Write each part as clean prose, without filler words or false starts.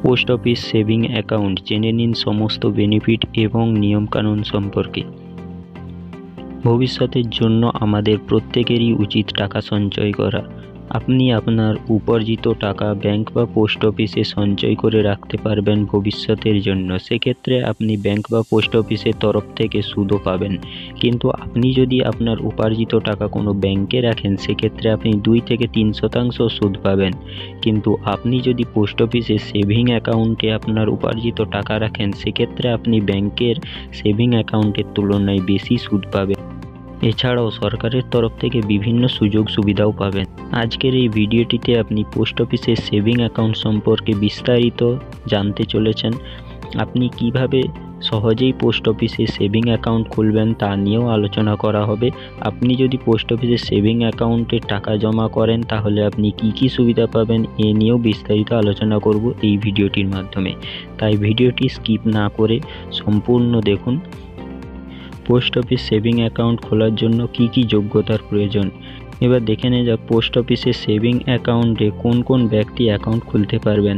Post office saving account জেনে নিন সমস্ত বেনিফিট এবং নিয়মকানুন সম্পর্কে। ভবিষ্যতের জন্য আমাদের প্রত্যেকেরই উচিত টাকা সঞ্চয় করা। আপনি আপনার উপার্জিত টাকা ব্যাংক বা পোস্ট অফিসে সঞ্চয় করে রাখতে পারবেন ভবিষ্যতের জন্য। সেক্ষেত্রে আপনি ব্যাংক বা পোস্ট অফিসের তরফ থেকে সুদও পাবেন। কিন্তু আপনি যদি আপনার উপার্জিত টাকা কোনো ব্যাংকে রাখেন, সেক্ষেত্রে আপনি 2 থেকে 3% সুদ পাবেন। কিন্তু আপনি যদি পোস্ট অফিসে সেভিং অ্যাকাউন্টে আপনার উপার্জিত টাকা রাখেন, সেক্ষেত্রে আপনি ব্যাংকের সেভিং অ্যাকাউন্টের তুলনায় বেশি সুদ পাবেন। এছাড়াও সরকারের তরফ থেকে বিভিন্ন সুযোগ সুবিধাও পাবেন। আজকের এই ভিডিওটিতে আপনি পোস্ট অফিসের সেভিং অ্যাকাউন্ট সম্পর্কে বিস্তারিত জানতে চলেছেন। আপনি কিভাবে সহজেই পোস্ট অফিসে সেভিং অ্যাকাউন্ট খুলবেন তা নিয়েও আলোচনা করা হবে। আপনি যদি পোস্ট অফিসে সেভিং অ্যাকাউন্টে টাকা জমা করেন, তাহলে আপনি কি সুবিধা পাবেন এ নিয়েও বিস্তারিত আলোচনা করব এই ভিডিওটির মাধ্যমে। তাই ভিডিওটি স্কিপ না করে সম্পূর্ণ দেখুন। পোস্ট অফিস সেভিং অ্যাকাউন্ট খোলার জন্য কি যোগ্যতার প্রয়োজন। এবার দেখে নেওয়া যাক পোস্ট অফিসের সেভিং অ্যাকাউন্টে কোন ব্যক্তি অ্যাকাউন্ট খুলতে পারবেন।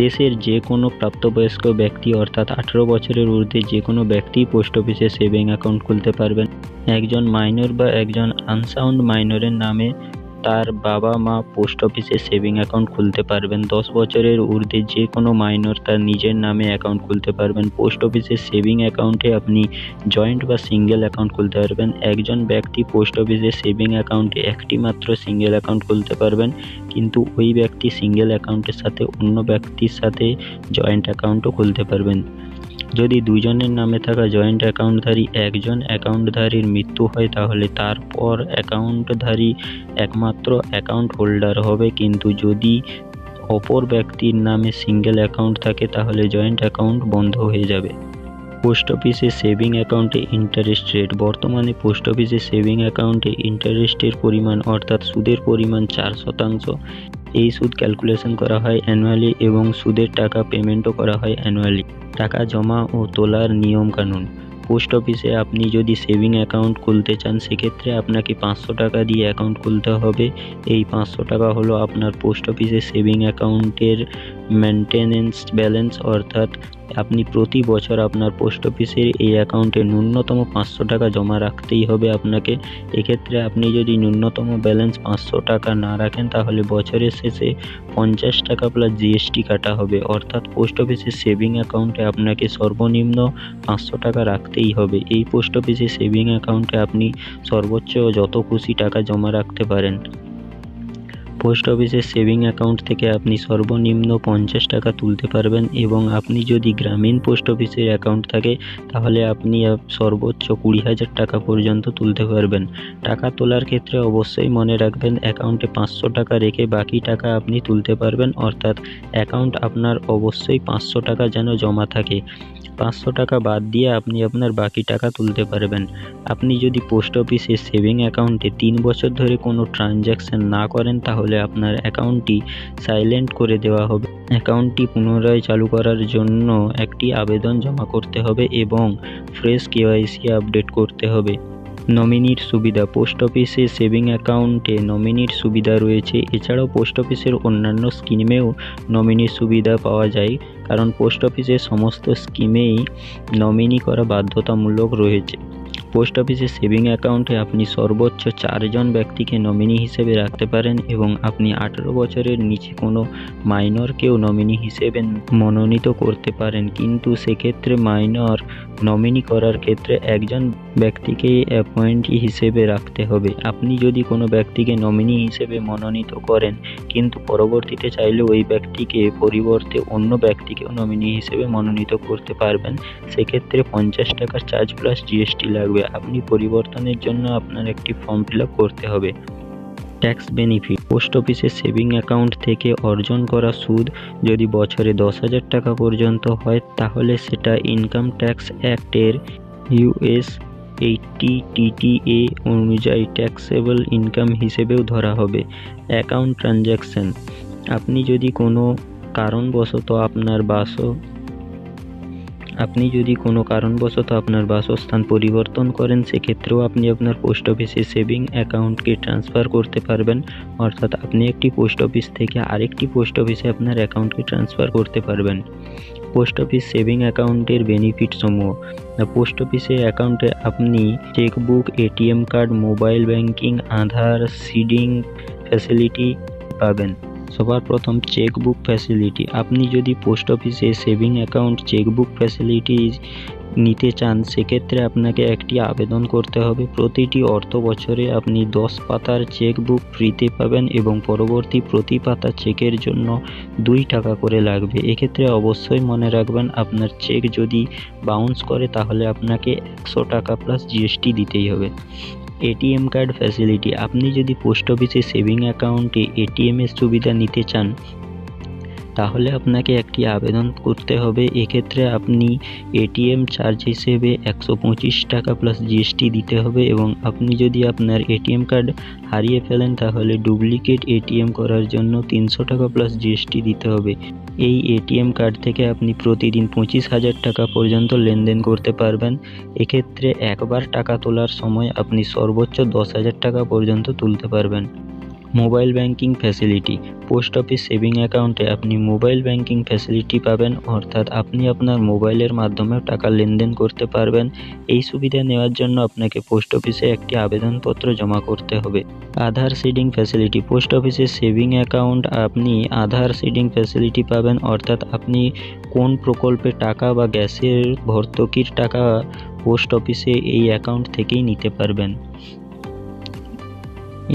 দেশের যে কোনো প্রাপ্তবয়স্ক ব্যক্তি অর্থাৎ 18 বছরের ঊর্ধ্বে যে কোনো ব্যক্তি পোস্ট অফিসে সেভিং অ্যাকাউন্ট খুলতে পারবেন। একজন মাইনর বা একজন আনসাউন্ড মাইনরের নামে তার বাবা মা পোস্ট অফিসে সেভিং অ্যাকাউন্ট খুলতে পারবেন। 10 বছরের ঊর্ধ্বে যে কোনো মাইনর তার নিজের নামে অ্যাকাউন্ট খুলতে পারবেন। পোস্ট অফিসের সেভিং অ্যাকাউন্টে আপনি জয়েন্ট বা সিঙ্গেল অ্যাকাউন্ট খুলতে পারবেন। একজন ব্যক্তি পোস্ট অফিসের সেভিং অ্যাকাউন্টে একটি মাত্র সিঙ্গেল অ্যাকাউন্ট খুলতে পারবেন, কিন্তু ওই ব্যক্তি সিঙ্গেল অ্যাকাউন্টের সাথে অন্য ব্যক্তির সাথে জয়েন্ট অ্যাকাউন্টও খুলতে পারবেন। যদি দুজনের নামে থাকা জয়েন্ট অ্যাকাউন্টধারী একজন অ্যাকাউন্টধারীর মৃত্যু হয়, তাহলে তারপর অ্যাকাউন্টধারী একমাত্র অ্যাকাউন্ট হোল্ডার হবে। কিন্তু যদি অপর ব্যক্তির নামে সিঙ্গেল অ্যাকাউন্ট থাকে, তাহলে জয়েন্ট অ্যাকাউন্ট বন্ধ হয়ে যাবে। পোস্ট অফিসে সেভিং অ্যাকাউন্টে ইন্টারেস্ট রেট। বর্তমানে পোস্ট অফিসে সেভিং অ্যাকাউন্টে ইন্টারেস্টের পরিমাণ অর্থাৎ সুদের পরিমাণ 4%। এই সুদ ক্যালকুলেশন করা হয় অ্যানুয়ালি এবং সুদের টাকা পেমেন্টও করা হয় অ্যানুয়ালি। টাকা জমা ও তোলার নিয়মকানুন। পোস্ট অফিসে আপনি যদি সেভিং অ্যাকাউন্ট খুলতে চান, সেক্ষেত্রে আপনাকে 500 টাকা দিয়ে অ্যাকাউন্ট খুলতে হবে। এই 500 টাকা হলো আপনার পোস্ট অফিসে সেভিং অ্যাকাউন্টের মেনটেনেন্স ব্যালেন্স, অর্থাৎ আপনি প্রতি বছর আপনার পোস্ট অফিসের এই অ্যাকাউন্টে ন্যূনতম 500 টাকা জমা রাখতেই হবে আপনাকে। এক্ষেত্রে আপনি যদি ন্যূনতম ব্যালেন্স 500 টাকা না রাখেন, তাহলে বছরের শেষে 50 টাকা প্লাস জিএসটি কাটা হবে। অর্থাৎ পোস্ট অফিসের সেভিং অ্যাকাউন্টে আপনাকে সর্বনিম্ন 500 টাকা রাখতেই হবে। এই পোস্ট অফিসের সেভিং অ্যাকাউন্টে আপনি সর্বোচ্চ যত খুশি টাকা জমা রাখতে পারেন। পোস্ট অফিসের সেভিং অ্যাকাউন্ট থেকে আপনি সর্বনিম্ন 50 টাকা তুলতে পারবেন এবং আপনি যদি গ্রামীণ পোস্ট অফিসের অ্যাকাউন্ট থাকে, তাহলে আপনি সর্বোচ্চ 20,000 টাকা পর্যন্ত তুলতে পারবেন। টাকা তোলার ক্ষেত্রে অবশ্যই মনে রাখবেন, অ্যাকাউন্টে 500 টাকা রেখে বাকি টাকা আপনি তুলতে পারবেন। অর্থাৎ অ্যাকাউন্ট আপনার অবশ্যই 500 টাকা যেন জমা থাকে। 500 টাকা বাদ দিয়ে আপনি আপনার বাকি টাকা তুলতে পারবেন। আপনি যদি পোস্ট অফিসে সেভিং অ্যাকাউন্টে 3 বছর ধরে কোনো ট্রানজ্যাকশন না করেন, তাহলে আপনার অ্যাকাউন্টটি সাইলেন্ট করে দেওয়া হবে। অ্যাকাউন্টটি পুনরায় চালু করার জন্য একটি আবেদন জমা করতে হবে এবং ফ্রেশ কেওয়াইসি আপডেট করতে হবে। নমিনির সুবিধা। পোস্ট অফিসে সেভিং অ্যাকাউন্টে নমিনির সুবিধা রয়েছে। এছাড়াও পোস্ট অফিসের অন্যান্য স্কিমেও নমিনির সুবিধা পাওয়া যায়, কারণ পোস্ট অফিসের সমস্ত স্কিমেই নমিনি করা বাধ্যতামূলক রয়েছে। পোস্ট অফিসে সেভিং অ্যাকাউন্টে আপনি সর্বোচ্চ 4 জন ব্যক্তিকে নমিনি হিসেবে রাখতে পারেন এবং আপনি 18 বছরের নিচে কোনো মাইনরকেও নমিনি হিসেবে মনোনীত করতে পারেন। কিন্তু সেক্ষেত্রে মাইনর নমিনি করার ক্ষেত্রে একজন ব্যক্তিকেই অ্যাপয়েন্টি হিসেবে রাখতে হবে। আপনি যদি কোনো ব্যক্তিকে নমিনি হিসেবে মনোনীত করেন, কিন্তু পরবর্তীতে চাইলে ওই ব্যক্তিকে পরিবর্তে অন্য ব্যক্তিকেও নমিনি হিসেবে মনোনীত করতে পারবেন। সেক্ষেত্রে 50 টাকার চার্জ প্লাস জিএসটি লাগবে। আপনি পরিবর্তনের জন্য আপনার একটি ফর্ম ফিল আপ করতে হবে। Tax benefit. পোস্ট অফিসের সেভিং অ্যাকাউন্ট থেকে অর্জন করা সুদ যদি বছরে 10,000 টাকা পর্যন্ত হয়, তাহলে সেটা ইনকাম ট্যাক্স অ্যাক্টের US 80 TTA অনুযায়ী ট্যাক্সেবল ইনকাম হিসেবেও ধরা হবে। Account transaction. আপনি যদি কোনো কারণবশত আপনি যদি কোনো কারণবশত আপনার বাসস্থান পরিবর্তন করেন, সেক্ষেত্রেও আপনি আপনার পোস্ট অফিসে সেভিং অ্যাকাউন্টকে ট্রান্সফার করতে পারবেন। অর্থাৎ আপনি একটি পোস্ট অফিস থেকে আরেকটি পোস্ট অফিসে আপনার অ্যাকাউন্টকে ট্রান্সফার করতে পারবেন। পোস্ট অফিস সেভিং অ্যাকাউন্টের বেনিফিট সমূহ। পোস্ট অফিসে অ্যাকাউন্টে আপনি chequebook, ATM card, mobile banking, Aadhaar seeding facility পাবেন। সবার প্রথম চেকবুক ফ্যাসিলিটি। আপনি যদি পোস্ট অফিসে সেভিং অ্যাকাউন্ট চেকবুক ফ্যাসিলিটি নিতে চান, সেক্ষেত্রে আপনাকে একটি আবেদন করতে হবে। প্রতিটি অর্থ বছরে আপনি 10 পাতার চেকবুক ফ্রিতে পাবেন এবং পরবর্তী প্রতি পাতা চেকের জন্য 2 টাকা করে লাগবে। এক্ষেত্রে অবশ্যই মনে রাখবেন, আপনার চেক যদি বাউন্স করে তাহলে আপনাকে 100 টাকা প্লাস জিএসটি দিতেই হবে। ATM card facility. আপনি যদি পোস্ট অফিসে সেভিং অ্যাকাউন্টে এটিএমের সুবিধা নিতে চান, তাহলে আপনাকে একটি আবেদন করতে হবে। এক্ষেত্রে আপনি এটিএম চার্জ হিসেবে 125 টাকা প্লাস জিএসটি দিতে হবে এবং আপনি যদি আপনার এটিএম কার্ড হারিয়ে ফেলেন, তাহলে ডুপ্লিকেট এটিএম করার জন্য 300 টাকা প্লাস জিএসটি দিতে হবে। এই এটিএম কার্ড থেকে আপনি প্রতিদিন 25,000 টাকা পর্যন্ত লেনদেন করতে পারবেন। এক্ষেত্রে একবার টাকা তোলার সময় আপনি সর্বোচ্চ 10,000 টাকা পর্যন্ত তুলতে পারবেন। Mobile banking facility. Post office saving অ্যাকাউন্টে আপনি মোবাইল ব্যাংকিং ফ্যাসিলিটি পাবেন, অর্থাৎ আপনি আপনার মোবাইলের মাধ্যমে টাকা লেনদেন করতে পারবেন। এই সুবিধা নেওয়ার জন্য আপনাকে পোস্ট অফিসে একটি আবেদনপত্র জমা করতে হবে। আধার সিডিং ফ্যাসিলিটি। পোস্ট অফিসে সেভিং অ্যাকাউন্ট আপনি আধার সিডিং ফ্যাসিলিটি পাবেন, অর্থাৎ আপনি কোন প্রকল্পে টাকা বা গ্যাসের ভর্তুকির টাকা পোস্ট অফিসে এই অ্যাকাউন্ট থেকেই নিতে পারবেন।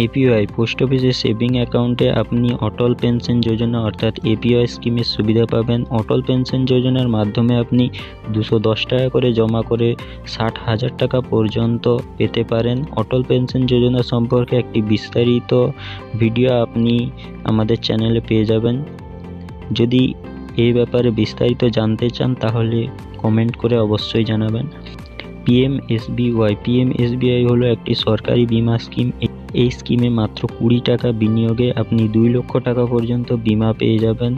এপিওয়াই। পোস্ট অফিসে সেভিং অ্যাকাউন্টে আপনি অটল পেনশন যোজনা অর্থাৎ এপিওয়াই স্কিমের সুবিধা পাবেন। অটল পেনশন যোজনার মাধ্যমে আপনি 210 টাকা করে জমা করে 60,000 টাকা পর্যন্ত পেতে পারেন। অটল পেনশন যোজনা সম্পর্কে একটি বিস্তারিত ভিডিও আপনি আমাদের চ্যানেলে পেয়ে যাবেন। যদি এই ব্যাপারে বিস্তারিত জানতে চান, তাহলে কমেন্ট করে অবশ্যই জানাবেন। পিএমএসবিওয়াই। পিএমএসবিওয়াই হলো একটি সরকারি বীমা স্কিম। এই স্কিমে মাত্র 20 টাকা বিনিয়োগে আপনি 2 লক্ষ টাকা পর্যন্ত বীমা পেয়ে যাবেন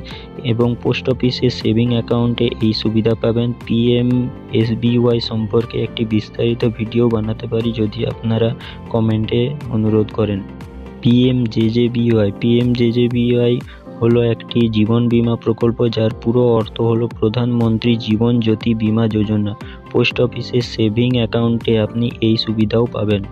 এবং পোস্ট অফিসে সেভিং অ্যাকাউন্টে এই সুবিধা পাবেন। পিএমএসবিওয়াই সম্পর্কে একটি বিস্তারিত ভিডিও বানাতে পারি, যদি আপনারা কমেন্টে অনুরোধ করেন। পিএমজেজেবিওয়াই। পিএমজেজেবিওয়াই হলো একটি জীবন বীমা প্রকল্প, যার পুরো অর্থ হলো প্রধানমন্ত্রী জীবন জ্যোতি বীমা যোজনা। পোস্ট অফিসে সেভিং অ্যাকাউন্টে আপনি এই সুবিধাও পাবেন।